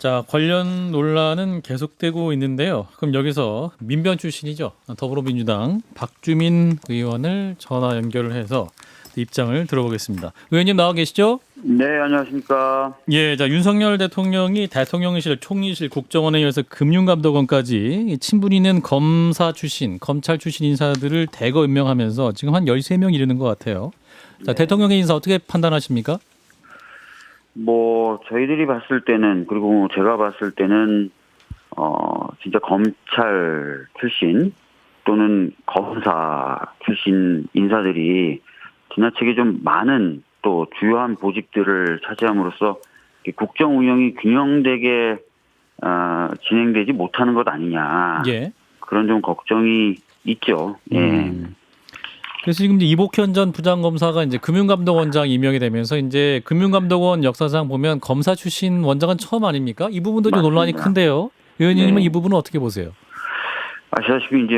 자, 관련 논란은 계속되고 있는데요. 그럼 여기서 민변 출신이죠. 더불어민주당 박주민 의원을 전화 연결을 해서 입장을 들어보겠습니다. 의원님 나와 계시죠? 네, 안녕하십니까. 예, 자, 윤석열 대통령이 대통령실, 총리실, 국정원에 이어서 금융감독원까지 친분 있는 검사 출신, 검찰 출신 인사들을 대거 임명하면서 지금 한 13명 이르는 것 같아요. 자, 대통령의 인사 어떻게 판단하십니까? 저희들이 봤을 때는, 그리고 제가 봤을 때는, 진짜 검찰 출신 또는 검사 출신 인사들이 지나치게 좀 많은 또 주요한 보직들을 차지함으로써 국정 운영이 균형되게, 진행되지 못하는 것 아니냐. 예. 그런 좀 걱정이 있죠. 예. 그래서 지금 이제 이복현 전 부장검사가 이제 금융감독원장 임명이 되면서 이제 금융감독원 역사상 보면 검사 출신 원장은 처음 아닙니까? 이 부분도 좀 논란이 맞습니다. 큰데요. 의원님은 네. 이 부분은 어떻게 보세요? 아시다시피 이제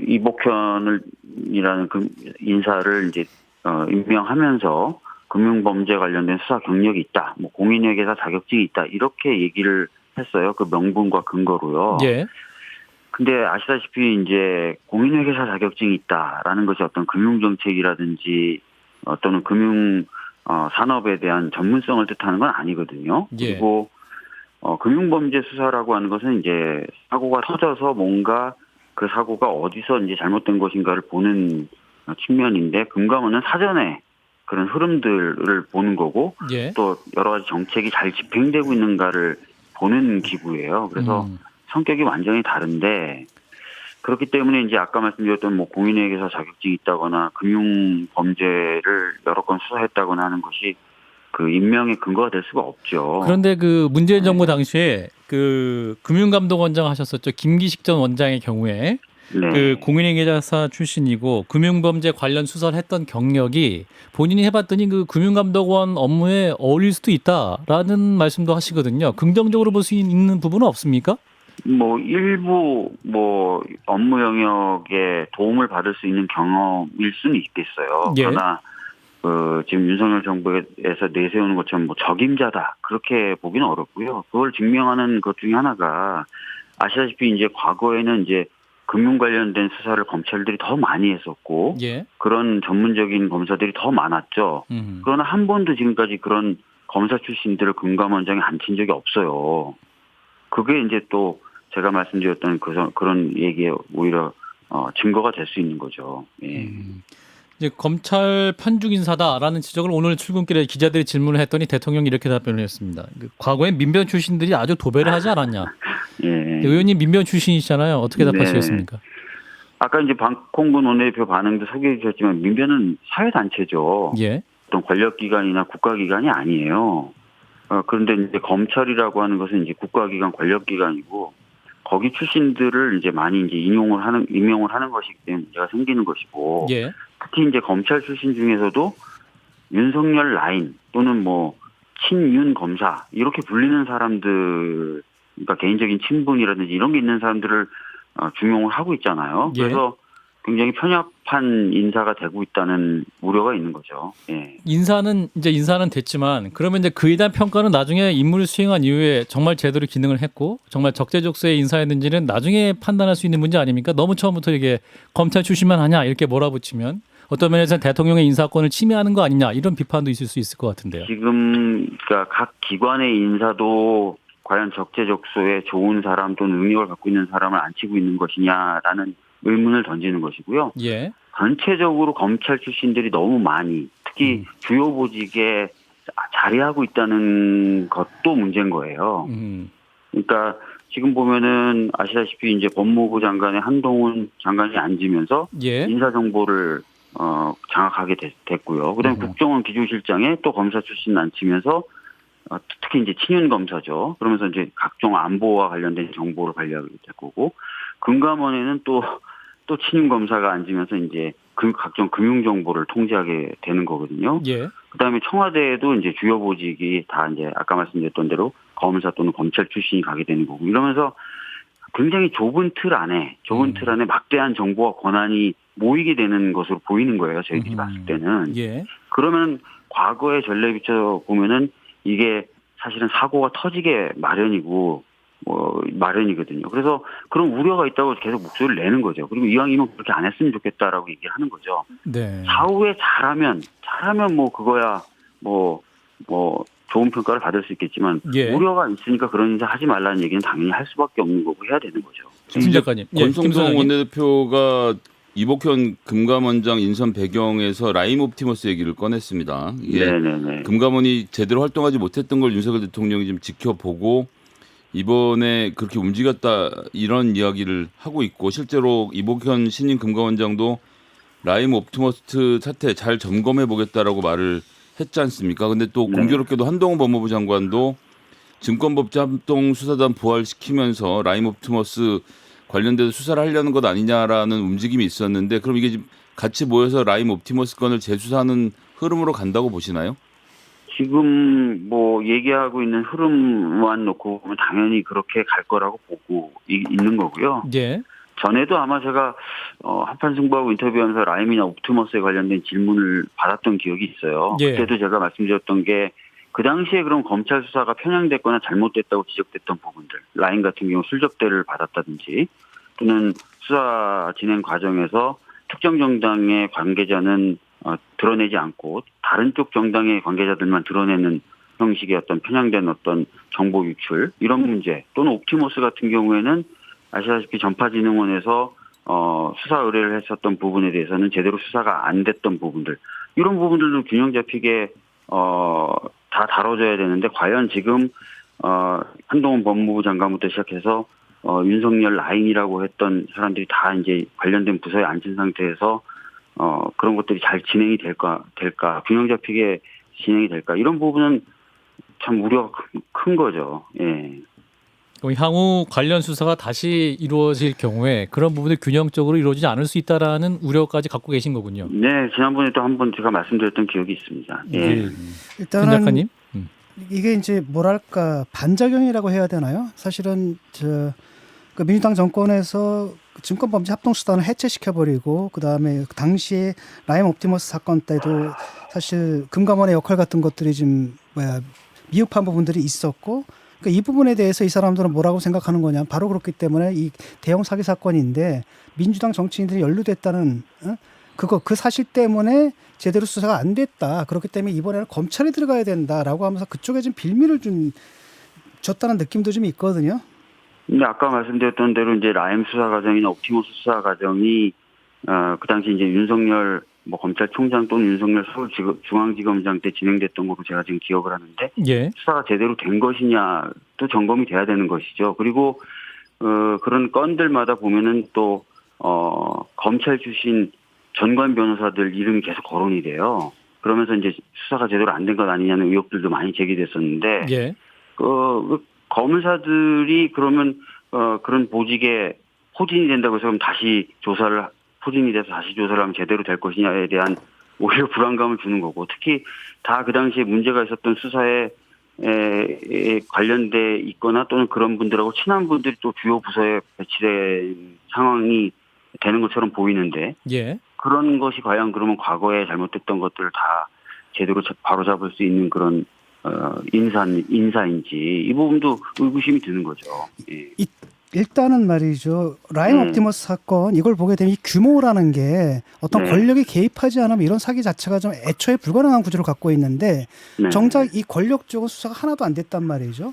이복현이라는 그 인사를 이제 임명하면서 금융범죄 관련된 수사 경력이 있다, 공인회계사 자격증이 있다 이렇게 얘기를 했어요. 그 명분과 근거로요. 예. 근데 아시다시피 이제 공인회계사 자격증이 있다라는 것이 어떤 금융정책이라든지 또는 금융 산업에 대한 전문성을 뜻하는 건 아니거든요. 예. 그리고 금융범죄 수사라고 하는 것은 이제 사고가 터져서 뭔가 그 사고가 어디서 이제 잘못된 것인가를 보는 측면인데, 금감원은 사전에 그런 흐름들을 보는 거고, 예. 또 여러 가지 정책이 잘 집행되고 있는가를 보는 기구예요. 그래서 성격이 완전히 다른데, 그렇기 때문에 이제 아까 말씀드렸던 공인회계사 자격증이 있다거나 금융범죄를 여러 건 수사했다거나 하는 것이 그 임명의 근거가 될 수가 없죠. 그런데 그 문재인 정부 당시에 그 금융감독원장 하셨었죠. 김기식 전 원장의 경우에 네. 그 공인회계사 출신이고 금융범죄 관련 수사를 했던 경력이 본인이 해봤더니 그 금융감독원 업무에 어울릴 수도 있다라는 말씀도 하시거든요. 긍정적으로 볼 수 있는 부분은 없습니까? 일부 업무 영역에 도움을 받을 수 있는 경험일 수는 있겠어요. 예. 그러나 지금 윤석열 정부에서 내세우는 것처럼 적임자다 그렇게 보기는 어렵고요. 그걸 증명하는 것 중에 하나가, 아시다시피 이제 과거에는 이제 금융 관련된 수사를 검찰들이 더 많이 했었고, 예. 그런 전문적인 검사들이 더 많았죠. 그러나 한 번도 지금까지 그런 검사 출신들을 금감원장에 앉힌 적이 없어요. 그게 이제 또 제가 말씀드렸던 그런 얘기에 오히려 증거가 될 수 있는 거죠. 예. 이제 검찰 편중 인사다라는 지적을 오늘 출근길에 기자들이 질문을 했더니 대통령이 이렇게 답변을 했습니다. 과거엔 민변 출신들이 아주 도배를 하지 않았냐. 예. 의원님 민변 출신이시잖아요. 어떻게 답하시겠습니까? 아까 이제 박홍근 원내대표 반응도 소개해 주셨지만, 민변은 사회단체죠. 예. 어떤 권력기관이나 국가기관이 아니에요. 그런데 이제 검찰이라고 하는 것은 이제 국가기관, 권력기관이고, 거기 출신들을 이제 많이 이제 임용을 하는 것이기 때문에 문제가 생기는 것이고, 예. 특히 이제 검찰 출신 중에서도 윤석열 라인 또는 친윤 검사 이렇게 불리는 사람들, 그러니까 개인적인 친분이라든지 이런 게 있는 사람들을 중용을 하고 있잖아요. 예. 그래서 굉장히 편협한 인사가 되고 있다는 우려가 있는 거죠. 예. 인사는 됐지만 그러면 이제 그에 대한 평가는 나중에 임무를 수행한 이후에 정말 제대로 기능을 했고 정말 적재적소에 인사했는지는 나중에 판단할 수 있는 문제 아닙니까? 너무 처음부터 이게 검찰 출신만 하냐 이렇게 몰아붙이면 어떤 면에서는 대통령의 인사권을 침해하는 거 아니냐 이런 비판도 있을 수 있을 것 같은데요. 지금 그러니까 각 기관의 인사도 과연 적재적소에 좋은 사람 또는 능력을 갖고 있는 사람을 앉히고 있는 것이냐라는 의문을 던지는 것이고요. 예. 전체적으로 검찰 출신들이 너무 많이, 특히 주요 보직에 자리하고 있다는 것도 문제인 거예요. 그러니까 지금 보면은 아시다시피 이제 법무부 장관의 한동훈 장관이 앉으면서 예. 인사 정보를 장악하게 됐고요. 그다음에 국정원 기조실장에 또 검사 출신 앉히면서 특히 이제 친윤 검사죠. 그러면서 이제 각종 안보와 관련된 정보를 관리하게 될 거고, 금감원에는 또 친윤 검사가 앉으면서 이제 각종 금융 정보를 통제하게 되는 거거든요. 예. 그다음에 청와대에도 이제 주요 보직이 다 이제 아까 말씀드렸던 대로 검사 또는 검찰 출신이 가게 되는 거고, 이러면서 굉장히 좁은 틀 안에 막대한 정보와 권한이 모이게 되는 것으로 보이는 거예요. 저희들이 봤을 때는. 예. 그러면 과거의 전례 비춰 보면은 이게 사실은 사고가 터지게 마련이거든요. 그래서 그런 우려가 있다고 계속 목소리를 내는 거죠. 그리고 이왕이면 그렇게 안 했으면 좋겠다라고 얘기를 하는 거죠. 네. 사후에 잘하면 뭐 그거야 뭐 좋은 평가를 받을 수 있겠지만 예. 우려가 있으니까 그런 인사 하지 말라는 얘기는 당연히 할 수밖에 없는 거고 해야 되는 거죠. 김 작가님. 권성동 원내대표가 이복현 금감원장 인선 배경에서 라임 옵티머스 얘기를 꺼냈습니다. 이게 네네네. 금감원이 제대로 활동하지 못했던 걸 윤석열 대통령이 좀 지켜보고 이번에 그렇게 움직였다 이런 이야기를 하고 있고 실제로 이복현 신임 금감원장도 라임 옵티머스 사태 잘 점검해 보겠다라고 말을 했지 않습니까? 근데 또 공교롭게도 한동훈 법무부 장관도 증권법제 합동수사단 부활시키면서 라임 옵티머스 관련돼서 수사를 하려는 것 아니냐라는 움직임이 있었는데 그럼 이게 지금 같이 모여서 라임 옵티머스 건을 재수사하는 흐름으로 간다고 보시나요? 지금 뭐 얘기하고 있는 흐름만 놓고 보면 당연히 그렇게 갈 거라고 보고 있는 거고요. 예. 전에도 아마 제가 한판 승부하고 인터뷰하면서 라임이나 옵티머스에 관련된 질문을 받았던 기억이 있어요. 예. 그때도 제가 말씀드렸던 게 그 당시에 그럼 검찰 수사가 편향됐거나 잘못됐다고 지적됐던 부분들, 라임 같은 경우 술접대를 받았다든지 또는 수사 진행 과정에서 특정 정당의 관계자는 드러내지 않고 다른 쪽 정당의 관계자들만 드러내는 형식의 어떤 편향된 어떤 정보 유출 이런 문제 또는 옵티머스 같은 경우에는 아시다시피 전파진흥원에서 수사 의뢰를 했었던 부분에 대해서는 제대로 수사가 안 됐던 부분들 이런 부분들도 균형 잡히게 다 다뤄져야 되는데 과연 지금 한동훈 법무부 장관부터 시작해서 윤석열 라인이라고 했던 사람들이 다 이제 관련된 부서에 앉은 상태에서 그런 것들이 잘 진행이 될까 균형 잡히게 진행이 될까 이런 부분은 참 우려가 큰 거죠. 예. 향후 관련 수사가 다시 이루어질 경우에 그런 부분이 균형적으로 이루어지지 않을 수 있다라는 우려까지 갖고 계신 거군요. 네, 지난번에 또 한번 제가 말씀드렸던 기억이 있습니다. 예. 김 일단은 작가님. 이게 이제 뭐랄까 반작용이라고 해야 되나요? 사실은 그 민주당 정권에서 증권범죄 합동수단을 해체시켜버리고 그다음에 당시에 라임 옵티머스 사건 때도 사실 금감원의 역할 같은 것들이 좀 미흡한 부분들이 있었고 그러니까 이 부분에 대해서 이 사람들은 뭐라고 생각하는 거냐 바로 그렇기 때문에 이 대형 사기 사건인데 민주당 정치인들이 연루됐다는 그 사실 때문에 제대로 수사가 안 됐다. 그렇기 때문에 이번에는 검찰이 들어가야 된다라고 하면서 그쪽에 좀 빌미를 좀 줬다는 느낌도 좀 있거든요. 근데 아까 말씀드렸던 대로 이제 라임 수사 과정이나 옵티머스 수사 과정이 그 당시 이제 윤석열 검찰총장 또는 윤석열 서울중앙지검장 때 진행됐던 거로 제가 지금 기억을 하는데 예. 수사가 제대로 된 것이냐 또 점검이 돼야 되는 것이죠. 그리고 그런 건들마다 보면은 또 검찰 출신 전관 변호사들 이름이 계속 거론이 돼요. 그러면서 이제 수사가 제대로 안 된 것 아니냐는 의혹들도 많이 제기됐었는데 예. 검사들이 그러면 그런 보직에 포진이 된다고 해서 그럼 포진이 돼서 다시 조사를 하면 제대로 될 것이냐에 대한 오히려 불안감을 주는 거고 특히 다 그 당시에 문제가 있었던 수사에 관련돼 있거나 또는 그런 분들하고 친한 분들이 또 주요 부서에 배치된 상황이 되는 것처럼 보이는데 예. 그런 것이 과연 그러면 과거에 잘못됐던 것들을 다 제대로 바로잡을 수 있는 그런 인사인지 이 부분도 의구심이 드는 거죠. 예. 일단은 말이죠. 라임 옵티머스 사건 이걸 보게 되면 이 규모라는 게 어떤 권력이 개입하지 않으면 이런 사기 자체가 좀 애초에 불가능한 구조를 갖고 있는데 정작 이 권력 쪽은 수사가 하나도 안 됐단 말이죠.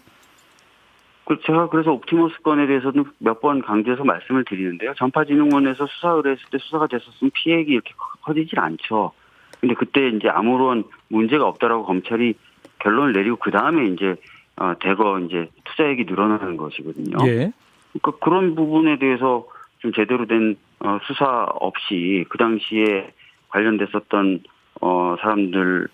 제가 그래서 옵티머스 건에 대해서는 몇 번 강조해서 말씀을 드리는데요. 전파진흥원에서 수사 의뢰했을 때 수사가 됐었으면 피해액이 이렇게 커지질 않죠. 근데 그때 이제 아무런 문제가 없다라고 검찰이 결론을 내리고 그 다음에 이제 대거 이제 투자액이 늘어나는 것이거든요. 예. 그러니까 그런 부분에 대해서 좀 제대로 된 수사 없이 그 당시에 관련됐었던 사람들의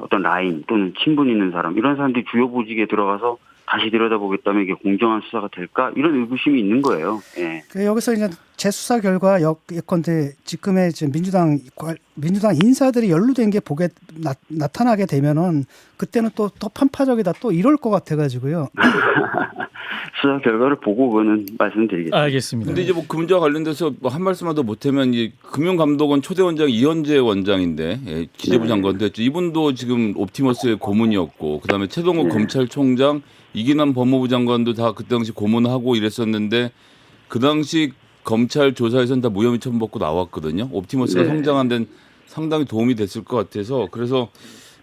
어떤 라인 또는 친분 있는 사람 이런 사람들이 주요 보직에 들어가서 다시 들여다보겠다면 이게 공정한 수사가 될까 이런 의구심이 있는 거예요. 예. 여기서 이제 재수사 결과 예컨대 지금의 민주당 인사들이 연루된 게 나타나게 되면은 그때는 또 편파적이다 또 이럴 것 같아가지고요. 수사 결과를 보고 그거는 말씀드리겠습니다. 알겠습니다. 근데 이제 뭐 그 문제와 관련돼서 뭐 한 말씀만 더 보태면 이 금융감독원 초대 원장 이현재 원장인데 예, 기재부 네. 장관도 했죠. 이분도 지금 옵티머스의 고문이었고 그다음에 최동호 네. 검찰총장 이기남 법무부 장관도 다 그때 당시 고문하고 이랬었는데 그 당시 검찰 조사에서는 다 무혐의 처분받고 나왔거든요. 옵티머스가 네. 성장한 데는 상당히 도움이 됐을 것 같아서 그래서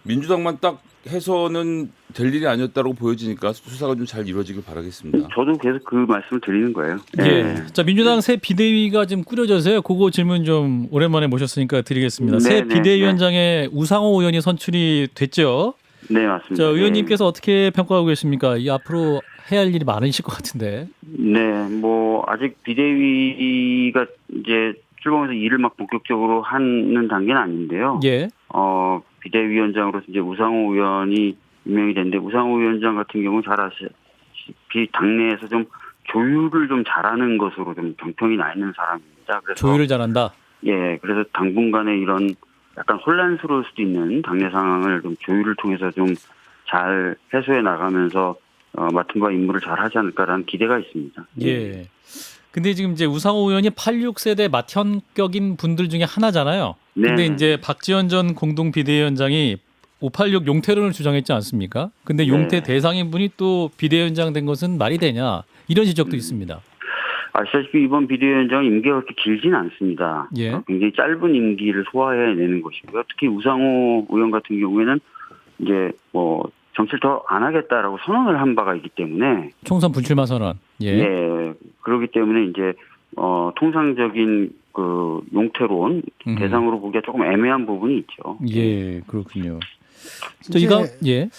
민주당만 딱 해서는 될 일이 아니었다고 보여지니까 수사가 좀 잘 이루어지길 바라겠습니다. 저도 계속 그 말씀을 드리는 거예요. 예. 자, 민주당 새 비대위가 지금 꾸려져서요. 그거 질문 좀 오랜만에 모셨으니까 드리겠습니다. 새 비대위원장에 우상호 의원이 선출이 됐죠. 네, 맞습니다. 자, 의원님께서 어떻게 평가하고 계십니까? 이 앞으로 해야 할 일이 많으실 것 같은데. 네, 뭐 아직 비대위가 이제 출범해서 일을 막 본격적으로 하는 단계는 아닌데요. 예. 비대위원장으로서 이제 우상호 의원이 임명이 됐는데 우상호 위원장 같은 경우는 잘 아시다시피 당내에서 좀 조율을 좀 잘하는 것으로 좀 정평이 나 있는 사람입니다. 그래서 조율을 잘한다. 예, 그래서 당분간에 이런 약간 혼란스러울 수도 있는 당내 상황을 좀 조율을 통해서 좀 잘 해소해 나가면서 맡은 바 임무를 잘 하지 않을까라는 기대가 있습니다. 예. 근데 지금 이제 우상호 의원이 86세대 맏현격인 분들 중에 하나잖아요. 근데 네. 이제 박지원 전 공동 비대위원장이 586 용태론을 주장했지 않습니까? 근데 용태 네. 대상인 분이 또 비대위원장 된 것은 말이 되냐? 이런 지적도 있습니다. 아시다시피 이번 비대위원장 임기가 그렇게 길지는 않습니다. 예. 굉장히 짧은 임기를 소화해내는 것이고요. 특히 우상호 의원 같은 경우에는 이제 뭐 정치를 더 안 하겠다라고 선언을 한 바가 있기 때문에 총선 불출마 선언. 예. 예, 그렇기 때문에 이제 통상적인 그 용태론 대상으로 보기가 조금 애매한 부분이 있죠. 예, 그렇군요. 저 이제 이거 예.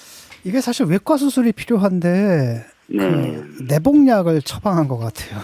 이게 사실 외과 수술이 필요한데 네. 그 내복약을 처방한 것 같아요.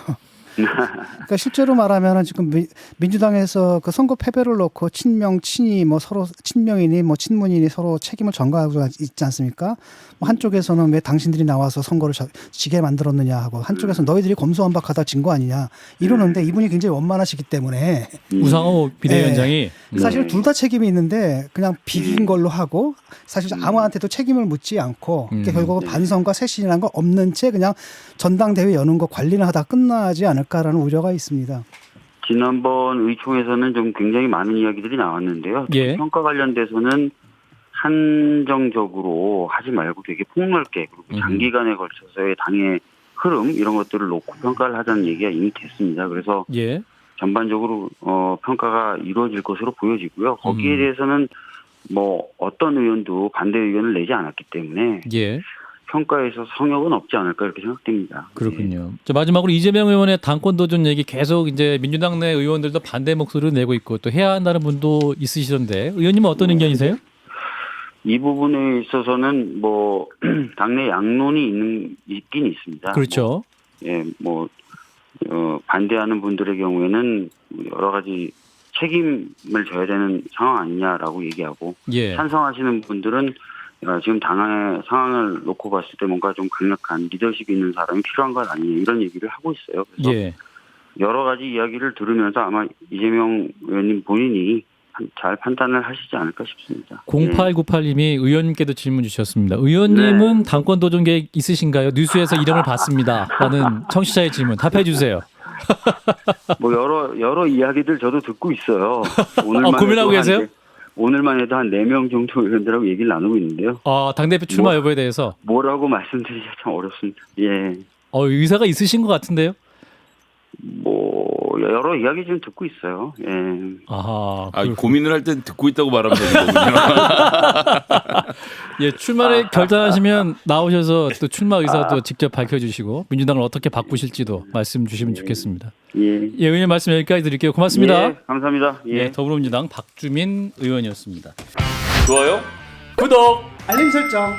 그러니까 실제로 말하면 지금 민주당에서 그 선거 패배를 놓고 친명, 친이 뭐 서로 친명이니 뭐 친문이니 서로 책임을 전가하고 있지 않습니까? 뭐 한쪽에서는 왜 당신들이 나와서 선거를 지게 만들었느냐 하고 한쪽에서는 너희들이 검수완박하다 진 거 아니냐 이러는데 이분이 굉장히 원만하시기 때문에 우상호 비대위원장이 사실 둘 다 책임이 있는데 그냥 비긴 걸로 하고 사실 아무한테도 책임을 묻지 않고 결국은 반성과 쇄신이라는 거 없는 채 그냥 전당대회 여는 거 관리를 하다 끝나지 않을까라는 우려가 있습니다. 지난번 의총에서는 좀 굉장히 많은 이야기들이 나왔는데요. 예. 평가 관련돼서는 한정적으로 하지 말고 되게 폭넓게 그리고 장기간에 걸쳐서의 당의 흐름 이런 것들을 놓고 평가를 하자는 얘기가 이미 됐습니다. 그래서 예. 전반적으로 평가가 이루어질 것으로 보여지고요. 거기에 대해서는 뭐 어떤 의원도 반대 의견을 내지 않았기 때문에 예. 평가에서 성역은 없지 않을까 이렇게 생각됩니다. 그렇군요. 자, 마지막으로 이재명 의원의 당권 도전 얘기 계속 이제 민주당 내 의원들도 반대 목소리를 내고 있고 또 해야 한다는 분도 있으시던데 의원님은 어떤 의견이세요? 이 부분에 있어서는 뭐 당내 양론이 있긴 있습니다. 그렇죠. 반대하는 분들의 경우에는 여러 가지 책임을 져야 되는 상황 아니냐라고 얘기하고 예. 찬성하시는 분들은 지금 당의 상황을 놓고 봤을 때 뭔가 좀 강력한 리더십이 있는 사람이 필요한 것 아니냐 이런 얘기를 하고 있어요. 그래서 예. 여러 가지 이야기를 들으면서 아마 이재명 의원님 본인이 잘 판단을 하시지 않을까 싶습니다. 0898님이 의원님께도 질문 주셨습니다. 의원님은 당권 도전 계획 있으신가요? 뉴스에서 이름을 봤습니다. 라는 청취자의 질문 답해 주세요. 뭐 여러 이야기들 저도 듣고 있어요. 고민하고 계세요? 오늘만 해도 한 4명 정도 의원들하고 얘기를 나누고 있는데요. 당대표 출마 여부에 대해서 뭐라고 말씀드리기가 참 어렵습니다. 예. 의사가 있으신 것 같은데요? 뭐 여러 이야기 좀 듣고 있어요. 예. 아하. 고민을 할 때 듣고 있다고 말하면 되는 거군요. 예, 출마를 결단하시면 나오셔서 또 출마 의사도 직접 밝혀주시고 민주당을 어떻게 바꾸실지도 말씀 주시면 좋겠습니다. 예. 예, 의원님 말씀 여기까지 드릴게요. 고맙습니다. 예, 감사합니다. 예. 예, 더불어민주당 박주민 의원이었습니다. 좋아요? 구독! 알림 설정.